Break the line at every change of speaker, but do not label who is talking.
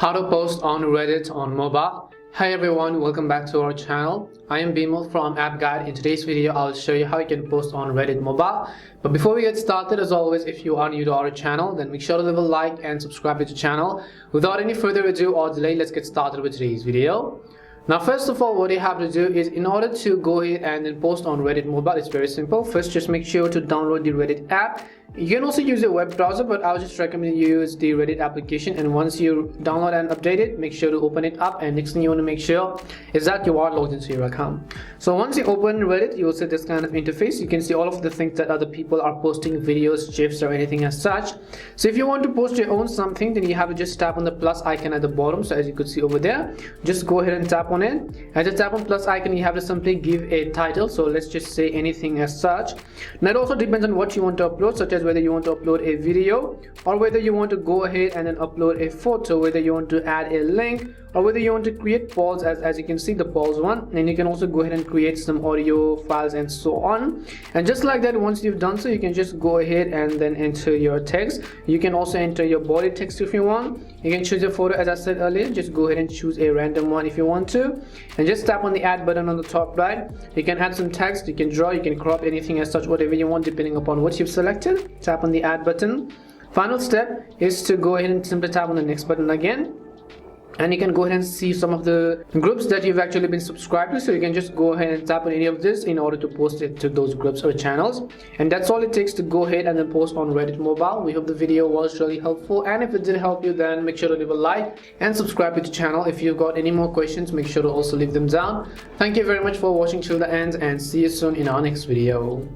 How to post on Reddit on mobile. Hi everyone, welcome back to our channel. I am Bimal from App Guide. In today's video, I'll show you how you can post on Reddit mobile. But before we get started, as always, if you are new to our channel, then make sure to leave a like and subscribe to the channel. Without any further ado or delay, let's get started with today's video. Now, first of all, what you have to do is, in order to go ahead and then post on Reddit mobile, it's very simple. First, just make sure to download the Reddit app. You can also use a web browser, but I would just recommend you use the Reddit application. And once you download and update it, make sure to open it up. And next thing you want to make sure is that you are logged into your account. So once you open Reddit, you will see this kind of interface. You can see all of the things that other people are posting, videos, gifs, or anything as such. So if you want to post your own something, then you have to just tap on the plus icon at the bottom. So as you could see over there, just go ahead and tap on it. As you tap on plus icon, you have to simply give a title. So let's just say anything as such. Now it also depends on what you want to upload, such as whether you want to upload a video, or whether you want to go ahead and then upload a photo, whether you want to add a link, or whether you want to create polls, as you can see the polls one. And you can also go ahead and create some audio files and so on. And just like that, once you've done so, you can just go ahead and then enter your text. You can also enter your body text if you want. You can choose a photo, as I said earlier. Just go ahead and choose a random one if you want to, and just tap on the add button on the top right. You can add some text, you can draw, you can crop anything as such, whatever you want depending upon what you've selected. Tap on the add button. Final step is to go ahead and simply tap on the next button again, and you can go ahead and see some of the groups that you've actually been subscribed to. So you can just go ahead and tap on any of this in order to post it to those groups or channels. And that's all it takes to go ahead and then post on Reddit mobile. We hope the video was really helpful, and if it did help you, then make sure to leave a like and subscribe to the channel. If you've got any more questions, make sure to also leave them down. Thank you very much for watching till the end, and see you soon in our next video.